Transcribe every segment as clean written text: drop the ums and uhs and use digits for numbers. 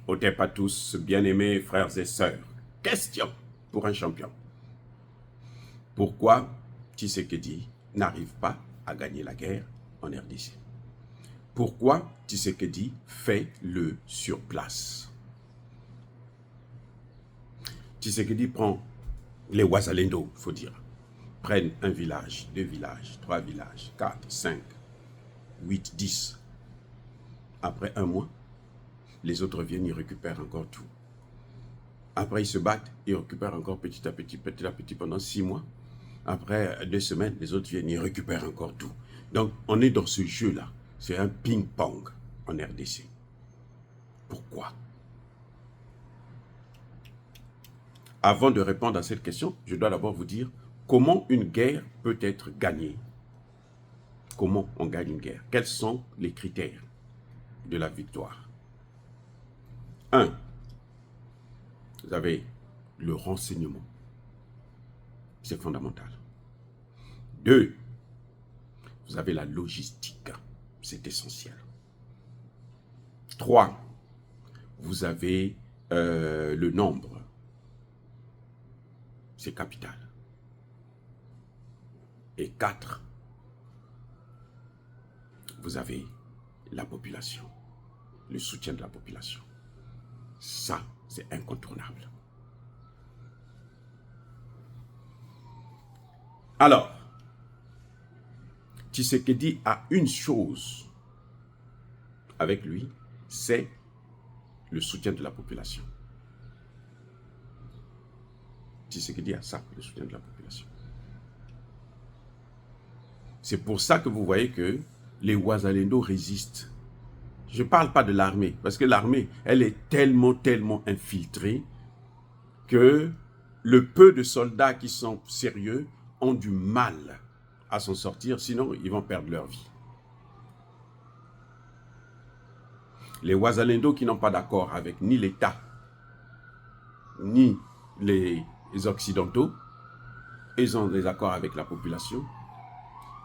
Otep à tous, bien-aimés frères et sœurs. Question pour un champion. Pourquoi Tshisekedi n'arrive pas à gagner la guerre en RDC? Pourquoi Tshisekedi fait le surplace? Tshisekedi prend les Wazalendo, il faut dire, prennent un village, 2 villages, 3 villages, 4, 5, 8, 10. Après un mois, les autres viennent, ils récupèrent encore tout. Après, ils se battent, ils récupèrent encore petit à petit pendant 6 mois. Après 2 semaines, les autres viennent, ils récupèrent encore tout. Donc, on est dans ce jeu-là. C'est un ping-pong en RDC. Pourquoi? Avant de répondre à cette question, je dois d'abord vous dire comment une guerre peut être gagnée. Comment on gagne une guerre? Quels sont les critères de la victoire? 1. Vous avez le renseignement. C'est fondamental. 2. Vous avez la logistique. C'est essentiel. 3. Vous avez le nombre. C'est capital. Et 4. Vous avez la population. Le soutien de la population. Ça, c'est incontournable. Alors, Tshisekedi a une chose avec lui, c'est le soutien de la population. Tshisekedi a ça, le soutien de la population. C'est pour ça que vous voyez que les Wazalendo résistent. Je ne parle pas de l'armée, parce que l'armée, elle est tellement infiltrée que le peu de soldats qui sont sérieux ont du mal à s'en sortir, sinon ils vont perdre leur vie. Les Wazalendo qui n'ont pas d'accord avec ni l'État, ni les Occidentaux, ils ont des accords avec la population,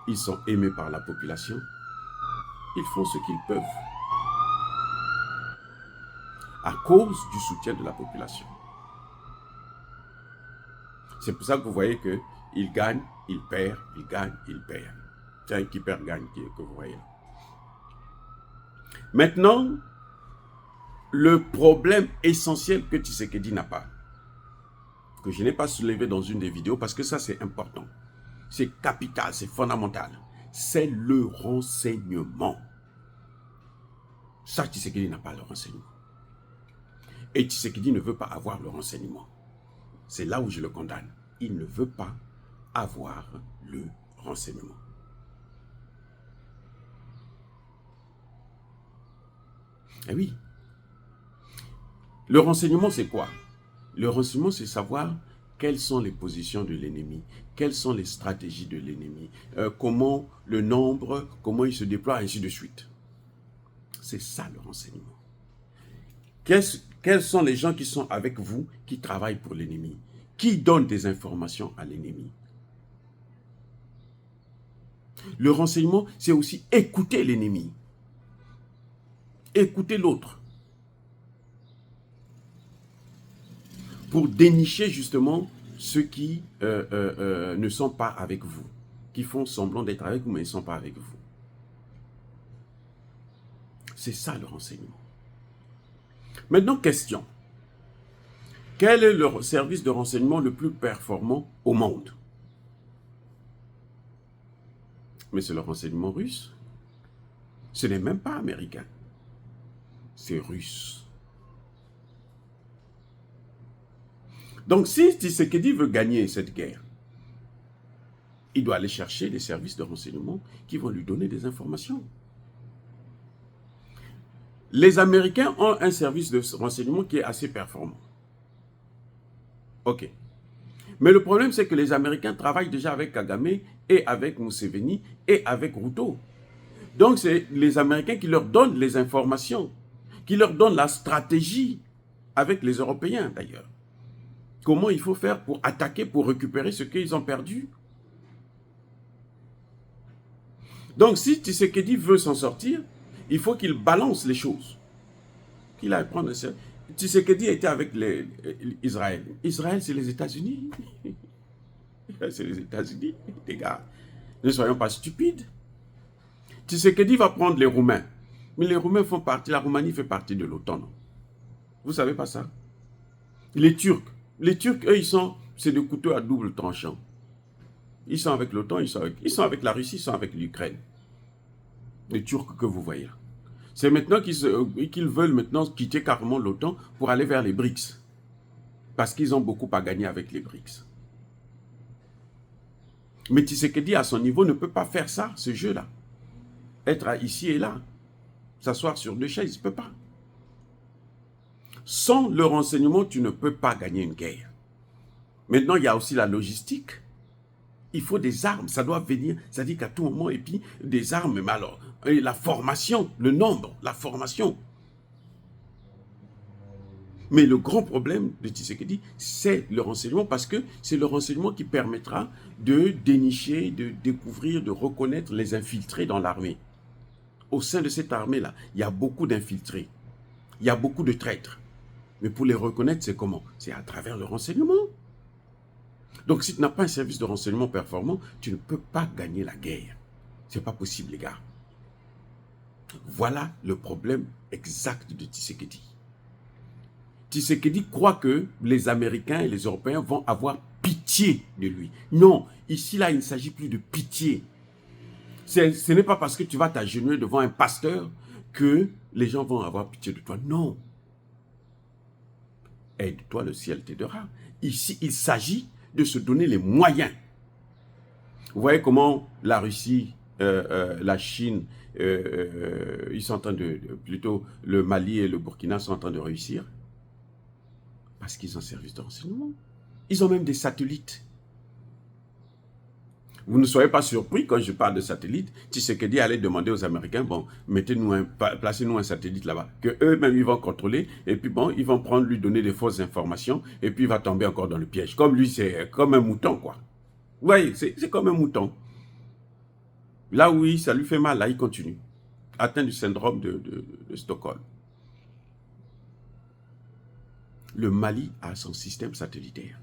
ils sont aimés par la population, ils font ce qu'ils peuvent à cause du soutien de la population. C'est pour ça que vous voyez qu'ils gagnent, ils perdent, ils gagnent, ils perdent. C'est un qui perd, gagne que vous voyez là. Maintenant, le problème essentiel que Tshisekedi n'a pas, que je n'ai pas soulevé dans une des vidéos, parce que ça c'est important, c'est capital, c'est fondamental, c'est le renseignement. Ça, Tshisekedi n'a pas le renseignement. Et Tshisekedi ne veut pas avoir le renseignement. C'est là où je le condamne. Il ne veut pas avoir le renseignement. Eh oui. Le renseignement, c'est quoi? Le renseignement, c'est savoir quelles sont les positions de l'ennemi, quelles sont les stratégies de l'ennemi, comment le nombre, comment il se déploie, ainsi de suite. C'est ça le renseignement. Quels sont les gens qui sont avec vous, qui travaillent pour l'ennemi, qui donnent des informations à l'ennemi? Le renseignement, c'est aussi écouter l'ennemi, écouter l'autre, pour dénicher justement ceux qui ne sont pas avec vous, qui font semblant d'être avec vous, mais ils ne sont pas avec vous. C'est ça le renseignement. Maintenant, question. Quel est le service de renseignement le plus performant au monde? Mais c'est le renseignement russe. Ce n'est même pas américain. C'est russe. Donc, si Tshisekedi veut gagner cette guerre, il doit aller chercher les services de renseignement qui vont lui donner des informations. Les Américains ont un service de renseignement qui est assez performant. Ok. Mais le problème, c'est que les Américains travaillent déjà avec Kagame et avec Museveni et avec Ruto. Donc, c'est les Américains qui leur donnent les informations, qui leur donnent la stratégie, avec les Européens d'ailleurs. Comment il faut faire pour attaquer, pour récupérer ce qu'ils ont perdu. Donc, si Tshisekedi veut s'en sortir, il faut qu'il balance les choses. Il a prendre ça. Tshisekedi était avec Israël. Israël, c'est les États-Unis. C'est les États-Unis, les gars. Ne soyons pas stupides. Tshisekedi va prendre les Roumains. Mais les Roumains font partie, la Roumanie fait partie de l'OTAN, non? Vous ne savez pas ça? Les Turcs, eux, c'est des couteaux à double tranchant. Ils sont avec l'OTAN, ils sont avec la Russie, ils sont avec l'Ukraine. Les Turcs que vous voyez là. C'est maintenant qu'ils veulent maintenant quitter carrément l'OTAN pour aller vers les BRICS. Parce qu'ils ont beaucoup à gagner avec les BRICS. Mais Tshisekedi, à son niveau, ne peut pas faire ça, ce jeu-là. Être ici et là. S'asseoir sur deux chaises, il ne peut pas. Sans le renseignement, tu ne peux pas gagner une guerre. Maintenant, il y a aussi la logistique. Il faut des armes, ça doit venir, ça dit qu'à tout moment, et puis des armes, mais alors, et la formation, le nombre, la formation. Mais le grand problème de Tshisekedi, c'est le renseignement, parce que c'est le renseignement qui permettra de dénicher, de découvrir, de reconnaître les infiltrés dans l'armée. Au sein de cette armée-là, il y a beaucoup d'infiltrés, il y a beaucoup de traîtres. Mais pour les reconnaître, c'est comment? C'est à travers le renseignement. Donc, si tu n'as pas un service de renseignement performant, tu ne peux pas gagner la guerre. Ce n'est pas possible, les gars. Voilà le problème exact de Tshisekedi. Tshisekedi croit que les Américains et les Européens vont avoir pitié de lui. Non, ici, là, il ne s'agit plus de pitié. Ce n'est pas parce que tu vas t'agenouiller devant un pasteur que les gens vont avoir pitié de toi. Non. Aide-toi, le ciel t'aidera. Ici, il s'agit de se donner les moyens. Vous voyez comment la Russie, la Chine, ils sont en train plutôt le Mali et le Burkina sont en train de réussir. Parce qu'ils ont un service de renseignement. Ils ont même des satellites. Vous ne soyez pas surpris quand je parle de satellites. Tshisekedi allait demander aux Américains, bon, placez-nous un satellite là-bas, que eux-mêmes ils vont contrôler, et puis bon, ils vont prendre, lui donner des fausses informations, et puis il va tomber encore dans le piège. Comme lui, c'est comme un mouton, quoi. Vous voyez, c'est comme un mouton. Là où ça lui fait mal, là, il continue. Atteint du syndrome de Stockholm. Le Mali a son système satellitaire.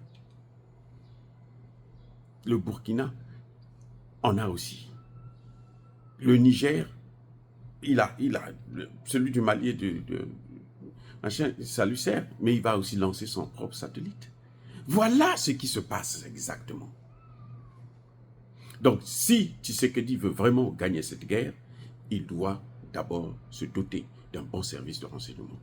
Le Burkina en a aussi. Le Niger, il a celui du Mali machin, ça lui sert, mais il va aussi lancer son propre satellite. Voilà ce qui se passe exactement. Donc, si Tshisekedi veut vraiment gagner cette guerre, il doit d'abord se doter d'un bon service de renseignement.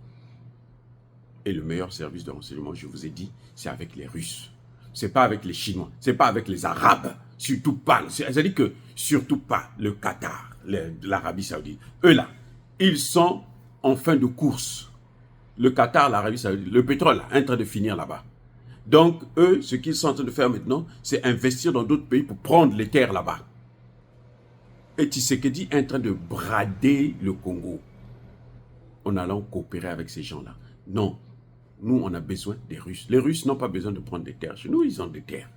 Et le meilleur service de renseignement, je vous ai dit, c'est avec les Russes. C'est pas avec les Chinois, c'est pas avec les Arabes, surtout pas. C'est-à-dire que surtout pas le Qatar, l'Arabie Saoudite. Eux là, ils sont en fin de course. Le Qatar, l'Arabie Saoudite, le pétrole est en train de finir là-bas. Donc eux, ce qu'ils sont en train de faire maintenant, c'est investir dans d'autres pays pour prendre les terres là-bas. Et Tshisekedi est en train de brader le Congo en allant coopérer avec ces gens-là. Non. Nous, on a besoin des Russes. Les Russes n'ont pas besoin de prendre des terres. Chez nous, ils ont des terres.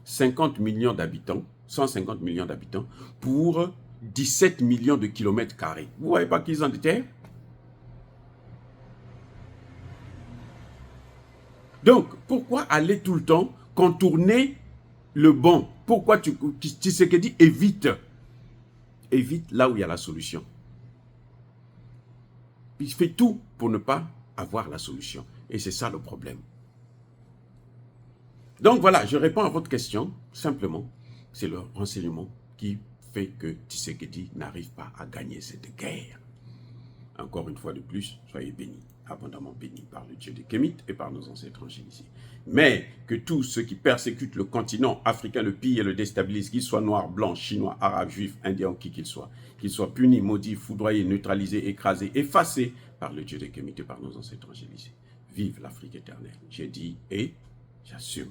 50 millions d'habitants, 150 millions d'habitants, pour 17 millions de kilomètres carrés. Vous ne voyez pas qu'ils ont des terres? Donc, pourquoi aller tout le temps contourner le bon? Pourquoi Tshisekedi évite là où il y a la solution? Il fait tout pour ne pas avoir la solution. Et c'est ça le problème. Donc voilà, je réponds à votre question, simplement. C'est le renseignement qui fait que Tshisekedi n'arrive pas à gagner cette guerre. Encore une fois de plus, soyez bénis, abondamment bénis par le Dieu des Kémites et par nos ancêtres ici. Mais que tous ceux qui persécutent le continent africain, le pillent et le déstabilisent, qu'ils soient noirs, blancs, chinois, arabes, juifs, indiens, qui qu'ils soient punis, maudits, foudroyés, neutralisés, écrasés, effacés par le Dieu des Kémites et par nos ancêtres angélisés. Vive l'Afrique éternelle. J'ai dit et j'assume.